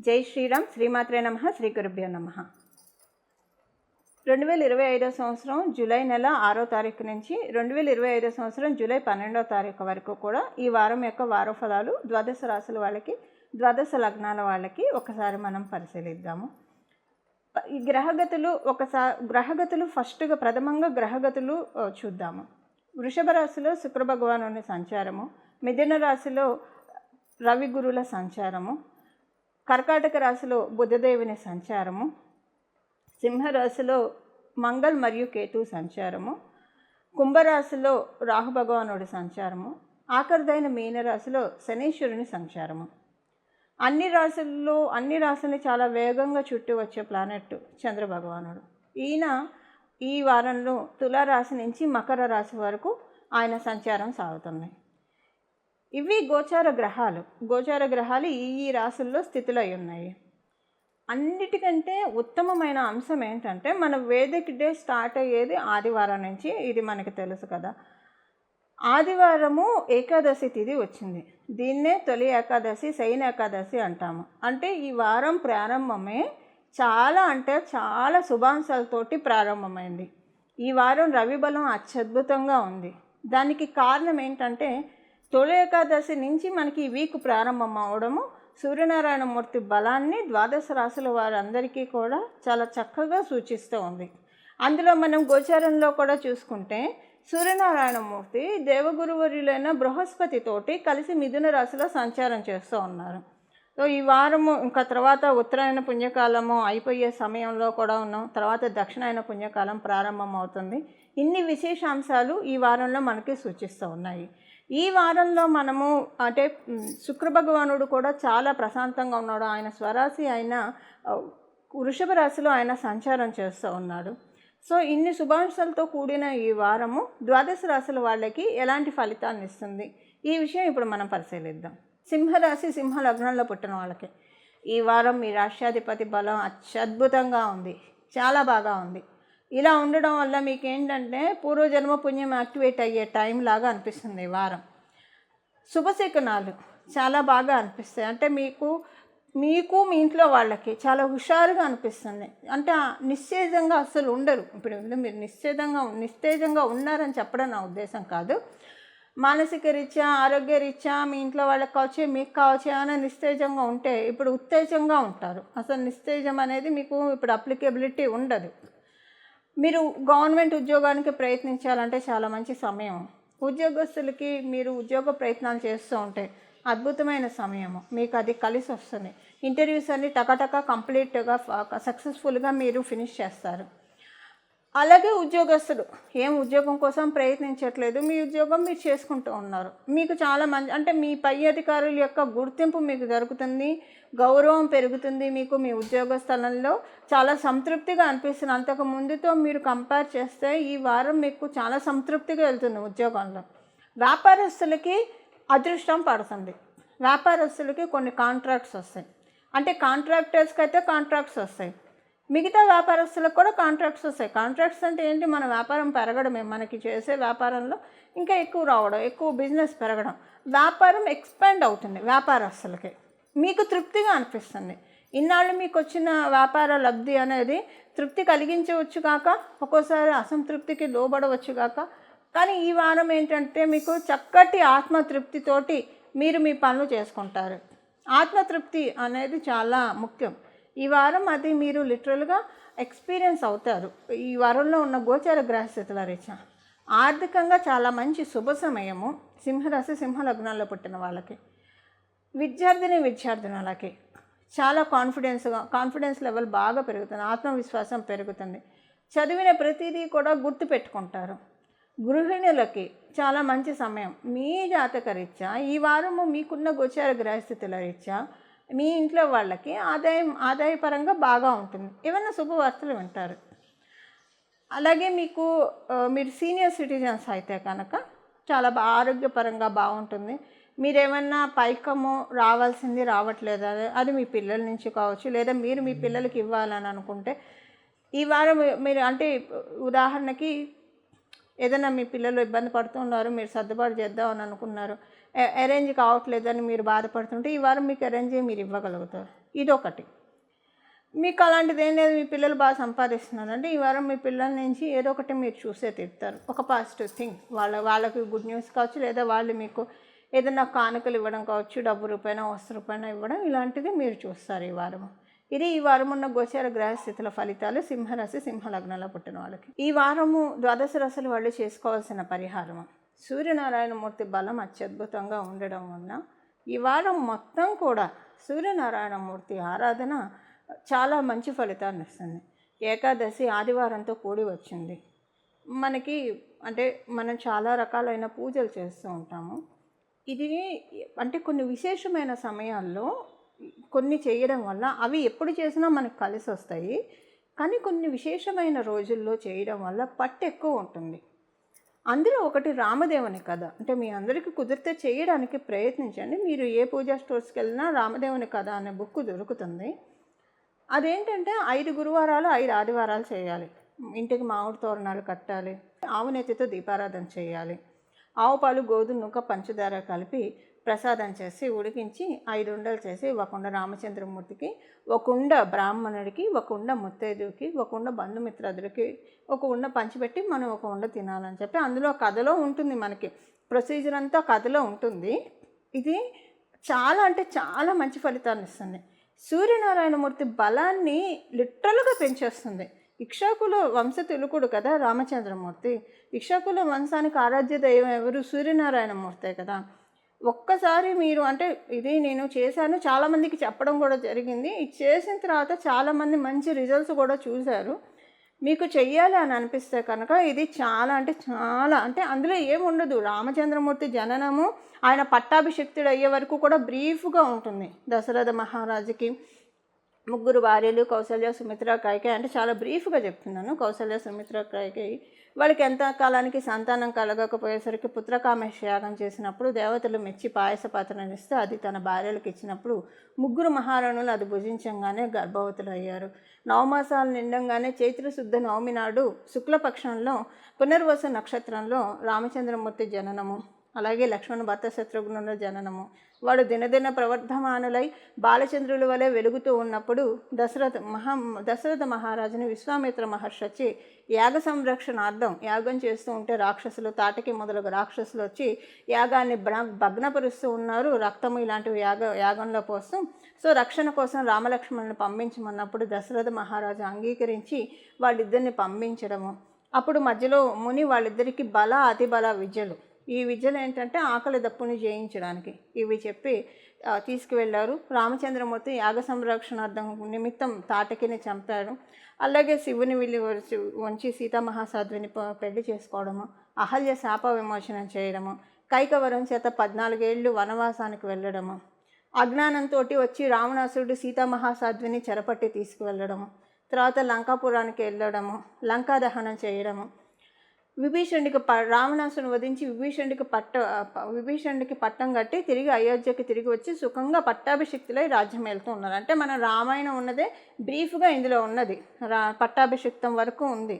జై శ్రీరామ్. శ్రీమాత్రే నమః. శ్రీ గురుభ్యో నమః. 2025 సంవత్సరం జూలై నెల 6వ తారీఖు నుంచి 2025 సంవత్సరం జూలై 12వ తారీఖు వరకు కూడా ఈ వారం యొక్క వార ఫలాలు ద్వాదశ రాశుల వాళ్ళకి, ద్వాదశ లగ్నాల వాళ్ళకి ఒకసారి మనం పరిశీలిద్దాము. ఈ గ్రహగతులు ఫస్ట్గా ప్రథమంగా గ్రహగతులు చూద్దాము. వృషభ రాశిలో శుక్ర భగవానుని సంచారము, మిథున రాశిలో రవి గురుల సంచారము, కర్కాటక రాశిలో బుధదేవుని సంచారము, సింహరాశిలో మంగళ్ మరియు కేతు సంచారము, కుంభరాశిలో రాహు భగవానుడి సంచారము, ఆఖరిదైన మీనరాశిలో శనీశ్వరుని సంచారము. అన్ని రాశుల్ని చాలా వేగంగా చుట్టూ వచ్చే ప్లానెట్ చంద్ర భగవానుడు. ఈయన ఈ వారంలో తులారాశి నుంచి మకర రాశి వరకు ఆయన సంచారం సాగుతుంది. ఇవి గోచార గ్రహాలు ఈ రాశుల్లో స్థితులై ఉన్నాయి. అన్నిటికంటే ఉత్తమమైన అంశం ఏంటంటే మన వేదిక్ డే స్టార్ట్ అయ్యేది ఆదివారం నుంచి. ఇది మనకి తెలుసు కదా. ఆదివారము ఏకాదశి తిథి వచ్చింది. దీన్నే తొలి ఏకాదశి, శయన ఏకాదశి అంటాము. అంటే ఈ వారం ప్రారంభమే చాలా శుభాంశాలతోటి ప్రారంభమైంది. ఈ వారం రవి బలం అత్యద్భుతంగా ఉంది. దానికి కారణం ఏంటంటే తొలి ఏకాదశి నుంచి మనకి ఈ వీక్ ప్రారంభం అవడము, సూర్యనారాయణమూర్తి బలాన్ని ద్వాదశ రాశుల వారందరికీ కూడా చాలా చక్కగా సూచిస్తూ ఉంది. అందులో మనం గోచారంలో కూడా చూసుకుంటే సూర్యనారాయణమూర్తి దేవగురువర్యులైన బృహస్పతితోటి కలిసి మిథున రాశిలో సంచారం చేస్తూ ఉన్నారు. సో ఈ వారము ఇంకా తర్వాత ఉత్తరాయణ పుణ్యకాలము అయిపోయే సమయంలో కూడా ఉన్నాం. తర్వాత దక్షిణాయన పుణ్యకాలం ప్రారంభం అవుతుంది. ఇన్ని విశేషాంశాలు ఈ వారంలో మనకి సూచిస్తూ ఉన్నాయి. ఈ వారంలో మనము అంటే శుక్ర భగవానుడు కూడా చాలా ప్రశాంతంగా ఉన్నాడు. ఆయన స్వరాశి అయిన వృషభ రాశిలో ఆయన సంచారం చేస్తూ ఉన్నాడు. సో ఇన్ని శుభాంశాలతో కూడిన ఈ వారము ద్వాదశ రాశుల వాళ్ళకి ఎలాంటి ఫలితాన్ని ఇస్తుంది, ఈ విషయం ఇప్పుడు మనం పరిశీలిద్దాం. సింహరాశి, సింహ లగ్నంలో పుట్టిన వాళ్ళకి ఈ వారం మీ రాష్ట్రాధిపతి బలం అత్యద్భుతంగా ఉంది, చాలా బాగా ఉంది. ఇలా ఉండడం వల్ల మీకు ఏంటంటే పూర్వజన్మ పుణ్యం యాక్టివేట్ అయ్యే టైం లాగా అనిపిస్తుంది. ఈ వారం శుభశకునాలు చాలా బాగా అనిపిస్తాయి. అంటే మీకు మీ ఇంట్లో వాళ్ళకి చాలా హుషారుగా అనిపిస్తుంది. అంటే నిశ్చేజంగా అస్సలు ఉండరు. ఇప్పుడు మీరు నిశ్చేజంగా ఉన్నారని చెప్పడం నా ఉద్దేశం కాదు. మానసిక రీత్యా, ఆరోగ్య రీత్యా మీ ఇంట్లో వాళ్ళకి కావచ్చు, మీకు కావచ్చు, అని నిస్తేజంగా ఉంటే ఇప్పుడు ఉత్తేజంగా ఉంటారు. అసలు నిస్తేజం అనేది మీకు ఇప్పుడు అప్లికేబిలిటీ ఉండదు. మీరు గవర్నమెంట్ ఉద్యోగానికి ప్రయత్నించాలంటే చాలా మంచి సమయం. ఉద్యోగస్తులకి మీరు ఉద్యోగ ప్రయత్నాలు చేస్తూ ఉంటే అద్భుతమైన సమయము, మీకు అది కలిసి వస్తుంది. ఇంటర్వ్యూస్ అన్నీ టకటక కంప్లీట్గా సక్సెస్ఫుల్గా మీరు ఫినిష్ చేస్తారు. అలాగే ఉద్యోగస్తులు ఉద్యోగం కోసం ప్రయత్నించట్లేదు, మీ ఉద్యోగం మీరు చేసుకుంటూ ఉన్నారు. మీకు చాలా మంచి అంటే మీ పై అధికారుల యొక్క గుర్తింపు మీకు దొరుకుతుంది, గౌరవం పెరుగుతుంది. మీకు మీ ఉద్యోగ స్థలంలో చాలా సంతృప్తిగా అనిపిస్తుంది. అంతకు ముందుతో మీరు కంపేర్ చేస్తే ఈ వారం మీకు చాలా సంతృప్తిగా వెళ్తుంది ఉద్యోగంలో. వ్యాపారస్తులకి అదృష్టం పడుతుంది. వ్యాపారస్తులకి కొన్ని కాంట్రాక్ట్స్ వస్తాయి. అంటే కాంట్రాక్టర్స్కి అయితే కాంట్రాక్ట్స్ వస్తాయి, మిగతా వ్యాపారస్తులకు కూడా కాంట్రాక్ట్స్ వస్తాయి. కాంట్రాక్ట్స్ అంటే ఏంటి? మన వ్యాపారం పెరగడమే, మనకి చేసే వ్యాపారంలో ఇంకా ఎక్కువ రావడం, ఎక్కువ బిజినెస్ పెరగడం, వ్యాపారం ఎక్స్పాండ్ అవుతుంది. వ్యాపారస్తులకి మీకు తృప్తిగా అనిపిస్తుంది. ఇన్నాళ్ళు మీకు వచ్చిన వ్యాపార లబ్ధి అనేది తృప్తి కలిగించవచ్చు కాక ఒక్కోసారి అసంతృప్తికి లోబడవచ్చు కాక, కానీ ఈ వారం ఏంటంటే మీకు చక్కటి ఆత్మతృప్తితోటి మీరు మీ పనులు చేసుకుంటారు. ఆత్మతృప్తి అనేది చాలా ముఖ్యం. ఈ వారం అది మీరు లిటరల్గా ఎక్స్పీరియన్స్ అవుతారు. ఈ వారంలో ఉన్న గోచార గ్రహస్థితుల రీత్యా ఆర్థికంగా చాలా మంచి శుభ సమయము. సింహరాశి, సింహ లగ్నాల్లో పుట్టిన వాళ్ళకి, విద్యార్థినులకి చాలా కాన్ఫిడెన్స్ లెవెల్ బాగా పెరుగుతుంది, ఆత్మవిశ్వాసం పెరుగుతుంది. చదివిన ప్రతిదీ కూడా గుర్తుపెట్టుకుంటారు. గృహిణులకి చాలా మంచి సమయం. మీ జాతక రీత్యా ఈ వారము మీకున్న గోచార గ్రహస్థితుల రీత్యా మీ ఇంట్లో వాళ్ళకి ఆదాయపరంగా బాగా ఉంటుంది. ఏమైనా శుభవార్తలు వింటారు. అలాగే మీరు సీనియర్ సిటిజన్స్ అయితే కనుక చాలా ఆరోగ్యపరంగా బాగుంటుంది. మీరేమన్నా పైకము రావాల్సింది రావట్లేదు, అది మీ పిల్లల నుంచి కావచ్చు, లేదా మీరు మీ పిల్లలకి ఇవ్వాలని అనుకుంటే ఈ వారం మీరు అంటే ఉదాహరణకి ఏదైనా మీ పిల్లలు ఇబ్బంది పడుతున్నారు, మీరు సర్దుబాటు చేద్దామని అనుకున్నారు, అరేంజ్ కావట్లేదని మీరు బాధపడుతుంటే ఈ వారం మీకు అరేంజ్ మీరు ఇవ్వగలుగుతారు. ఇదొకటి. మీకు అలాంటిది ఏం లేదు, మీ పిల్లలు బాగా సంపాదిస్తున్నారంటే ఈ వారం మీ పిల్లల నుంచి ఏదో ఒకటి మీరు చూసే తీరుతారు. ఒక పాజిటివ్ థింగ్, వాళ్ళకి గుడ్ న్యూస్ కావచ్చు, లేదా వాళ్ళు మీకు ఏదైనా కానుకలు ఇవ్వడం కావచ్చు, డబ్బు రూపాయన వస్తు రూపాయన ఇవ్వడం, ఇలాంటిది మీరు చూస్తారు ఈ వారం. ఇది ఈ వారం ఉన్న గోచార గ్రహస్థితుల ఫలితాలు సింహరాశి సింహలగ్నంలో పుట్టిన వాళ్ళకి. ఈ వారము ద్వాదశ రాశులు వాళ్ళు చేసుకోవాల్సిన పరిహారము, సూర్యనారాయణమూర్తి బలం అత్యద్భుతంగా ఉండడం వలన ఈ వారం మొత్తం కూడా సూర్యనారాయణమూర్తి ఆరాధన చాలా మంచి ఫలితాన్ని ఇస్తుంది. ఏకాదశి ఆదివారంతో కూడి వచ్చింది మనకి. అంటే మనం చాలా రకాలైన పూజలు చేస్తూ ఉంటాము. ఇది అంటే కొన్ని విశేషమైన సమయాల్లో కొన్ని చేయడం వల్ల అవి ఎప్పుడు చేసినా మనకు కలిసి వస్తాయి. కానీ కొన్ని విశేషమైన రోజుల్లో చేయడం వల్ల పట్టు ఎక్కువ ఉంటుంది. అందులో ఒకటి రామదేవుని కథ. అంటే మీ అందరికీ కుదిరితే చేయడానికి ప్రయత్నించండి. మీరు ఏ పూజా స్టోర్స్కి వెళ్ళినా రామదేవుని కథ అనే బుక్ దొరుకుతుంది. అదేంటంటే 5 గురువారాలు 5 ఆదివారాలు చేయాలి. ఇంటికి మామిడి తోరణాలు కట్టాలి, ఆవు నెత్తితో దీపారాధన చేయాలి, ఆవు పాలు గోధుమ నూక పంచదార కలిపి ప్రసాదం చేసి ఉడికించి 5 ఉండలు చేసి ఒక కుండ రామచంద్రమూర్తికి, ఒక కుండ బ్రాహ్మణుడికి, ఒక కుండ ముత్తైదుకి, ఒక కుండ బంధుమిత్రాదులకి, ఒక కుండ పంచిపెట్టి మనం ఒక కుండ తినాలని చెప్పి అందులో కథలో ఉంటుంది. మనకి ప్రొసీజర్ అంతా కథలో ఉంటుంది. ఇది చాలా అంటే చాలా మంచి ఫలితాన్ని ఇస్తుంది. సూర్యనారాయణమూర్తి బలాన్ని లిటరల్గా పెంచేస్తుంది. ఇక్షాకుల వంశ తిలకుడు కదా రామచంద్రమూర్తి. ఇక్షాకుల వంశానికి ఆరాధ్య దైవం ఎవరు? సూర్యనారాయణమూర్తే కదా. ఒక్కసారి మీరు అంటే ఇది నేను చేశాను, చాలామందికి చెప్పడం కూడా జరిగింది. ఇది చేసిన తర్వాత చాలామంది మంచి రిజల్ట్స్ కూడా చూశారు. మీకు చెయ్యాలి అని అనిపిస్తే కనుక ఇది చాలా అంటే చాలా అంటే అందులో ఏముండదు. రామచంద్రమూర్తి జననము, ఆయన పట్టాభిషిక్తుడు అయ్యే వరకు కూడా బ్రీఫ్గా ఉంటుంది. దశరథ మహారాజుకి 3 భార్యలు, కౌసల్య, సుమిత్ర, కైకేయి, అంటే చాలా బ్రీఫ్గా చెప్తున్నాను. కౌసల్య, సుమిత్ర, కైకేయి వాళ్ళకి ఎంత కాలానికి సంతానం కలగకపోయేసరికి పుత్రకామేష్య యాగం చేసినప్పుడు దేవతలు మెచ్చి పాయస పాత్రను ఇస్తే అది తన భార్యలకు ఇచ్చినప్పుడు 3 మహారాణులు అది భుజించంగానే గర్భవతులు అయ్యారు. 9 మాసాలు నిండంగానే చైత్రశుద్ధ నవమి నాడు శుక్లపక్షంలో పునర్వసు నక్షత్రంలో రామచంద్రమూర్తి జననము, అలాగే లక్ష్మణ భర్త శత్రుఘ్నుల జననము. వాడు దినదిన ప్రవర్ధమానులై బాలచంద్రుల వలె వెలుగుతూ ఉన్నప్పుడు దశరథ మహారాజుని విశ్వామిత్ర మహర్షి వచ్చి యాగ సంరక్షణార్థం యాగం చేస్తూ ఉంటే రాక్షసులు, తాటకి మొదలగు రాక్షసులు వచ్చి యాగాన్ని భగ్నపరుస్తూ ఉన్నారు. రక్తము ఇలాంటివి యాగంలో పోస్తూ. సో రక్షణ కోసం రామలక్ష్మణుని పంపించమన్నప్పుడు దశరథ మహారాజు అంగీకరించి వాళ్ళిద్దరిని పంపించడము. అప్పుడు మధ్యలో ముని వాళ్ళిద్దరికీ బల అతిబల విద్యలు, ఈ విద్యలు ఏంటంటే ఆకలి దప్పుని జయించడానికి ఇవి చెప్పి తీసుకువెళ్ళారు. రామచంద్రమూర్తి యాగ సంరక్షణార్థం నిమిత్తం తాటకిని చంపాడు. అలాగే శివుని విల్లి వంచి సీతామహాసాధ్విని పెళ్లి చేసుకోవడము, అహల్య శాప విమోచనం చేయడము, కైకవరం చేత 14 ఏళ్ళు వనవాసానికి వెళ్ళడము, అజ్ఞానంతో వచ్చి రావణాసురుడు సీతామహాసాధ్విని చెరపట్టి తీసుకువెళ్ళడము, తర్వాత లంకాపురానికి వెళ్ళడము, లంకా దహనం చేయడము, విభీషణుడికి రావణాసుని వధించి విభీషణుడికి పట్టం కట్టి తిరిగి అయోధ్యకి తిరిగి వచ్చి సుఖంగా పట్టాభిషిక్తులై రాజ్యం వెళ్తూ ఉన్నారు. అంటే మన రామాయణం ఉన్నదే బ్రీఫ్గా ఇందులో ఉన్నది. పట్టాభిషిక్తం వరకు ఉంది.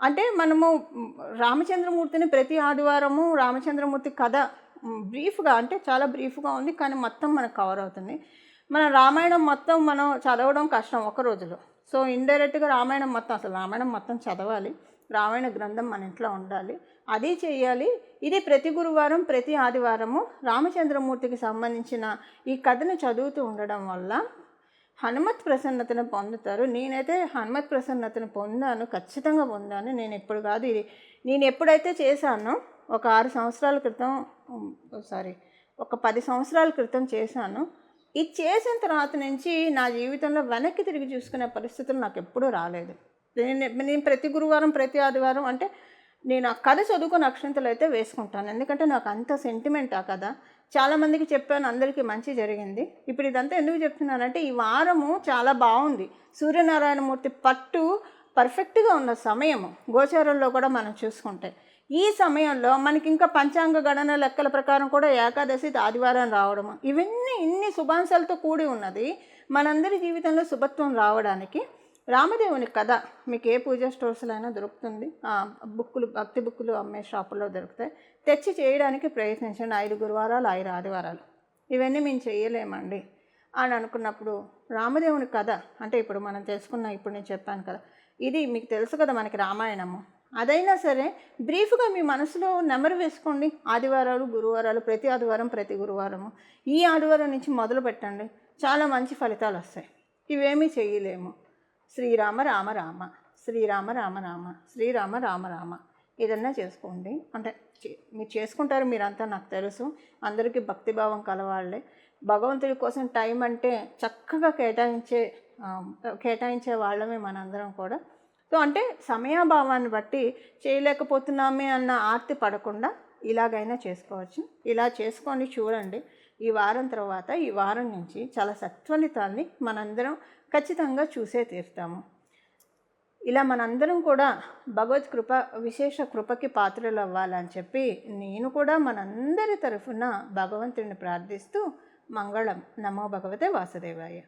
అంటే మనము రామచంద్రమూర్తిని ప్రతి ఆదివారము రామచంద్రమూర్తి కథ బ్రీఫ్గా అంటే చాలా బ్రీఫ్గా ఉంది, కానీ మొత్తం మనకు కవర్ అవుతుంది. మన రామాయణం మొత్తం మనం చదవడం కష్టం ఒక రోజులో. సో ఇండైరెక్ట్గా రామాయణం మొత్తం, అసలు రామాయణం మొత్తం చదవాలి. రామాయణ గ్రంథం మన ఇంట్లో ఉండాలి, అది చేయాలి. ఇది ప్రతి గురువారం ప్రతి ఆదివారము రామచంద్రమూర్తికి సంబంధించిన ఈ కథను చదువుతూ ఉండడం వల్ల హనుమత్ ప్రసన్నతను పొందుతారు. నేనైతే హనుమత్ ప్రసన్నతను పొందాను, ఖచ్చితంగా పొందాను. నేను ఎప్పుడు కాదు, ఇది నేను ఎప్పుడైతే చేశానో ఒక 6 సంవత్సరాల క్రితం, ఒక 10 సంవత్సరాల క్రితం చేశాను. ఇది చేసిన తర్వాత నుంచి నా జీవితంలో వెనక్కి తిరిగి చూసుకునే పరిస్థితులు నాకు ఎప్పుడూ రాలేదు. నేను ప్రతి గురువారం ప్రతి ఆదివారం అంటే నేను ఆ కథ చదువుకుని అక్షంతలు అయితే వేసుకుంటాను, ఎందుకంటే నాకు అంత సెంటిమెంట్ ఆ కథ. చాలామందికి చెప్పాను, అందరికీ మంచి జరిగింది. ఇప్పుడు ఇదంతా ఎందుకు చెప్తున్నానంటే ఈ వారము చాలా బాగుంది. సూర్యనారాయణమూర్తి పట్టు పర్ఫెక్ట్గా ఉన్న సమయము గోచారంలో కూడా మనం చూసుకుంటే ఈ సమయంలో మనకి ఇంకా పంచాంగ గణన లెక్కల ప్రకారం కూడా ఏకాదశి ఆదివారం రావడము, ఇవన్నీ ఇన్ని శుభాంశాలతో కూడి ఉన్నది. మనందరి జీవితంలో శుభత్వం రావడానికి రామదేవుని కథ మీకు ఏ పూజా స్టోర్స్లో అయినా దొరుకుతుంది. బుక్కులు, భక్తి బుక్కులు అమ్మే షాపుల్లో దొరుకుతాయి. తెచ్చి చేయడానికి ప్రయత్నించండి. 5 గురువారాలు, 5 ఆదివారాలు. ఇవన్నీ మేము చేయలేమండి అని అనుకున్నప్పుడు రామదేవుని కథ అంటే ఇప్పుడు మనం తెలుసుకున్న, ఇప్పుడు నేను చెప్పాను కదా, ఇది మీకు తెలుసు కదా మనకి రామాయణము. అదైనా సరే బ్రీఫ్గా మీ మనసులో నెమరు వేసుకోండి. ఆదివారాలు, గురువారాలు, ప్రతి ఆదివారం, ప్రతి గురువారము, ఈ ఆదివారం నుంచి మొదలు పెట్టండి. చాలా మంచి ఫలితాలు వస్తాయి. ఇవేమీ చేయలేము. శ్రీరామ రామ రామ, శ్రీరామ రామ రామ, శ్రీరామ రామ రామ, ఏదన్నా చేసుకోండి. అంటే మీరు చేసుకుంటారు, మీరంతా నాకు తెలుసు. అందరికీ భక్తిభావం కలవాళ్ళే. భగవంతుడి కోసం టైం అంటే చక్కగా కేటాయించే వాళ్ళమే మనందరం కూడా. సో అంటే సమయాభావాన్ని బట్టి చేయలేకపోతున్నామే అన్న ఆర్తి పడకుండా ఇలాగైనా చేసుకోవచ్చు. ఇలా చేసుకొని చూడండి. ఈ వారం తర్వాత, ఈ వారం నుంచి చాలా సత్ఫలితాల్ని మనందరం ఖచ్చితంగా చూసే తీరుతాము. ఇలా మనందరం కూడా భగవత్ కృప, విశేష కృపకి పాత్రలు అవ్వాలని చెప్పి నేను కూడా మనందరి తరఫున భగవంతుడిని ప్రార్థిస్తూ మంగళం. నమో భగవతే వాసుదేవాయ.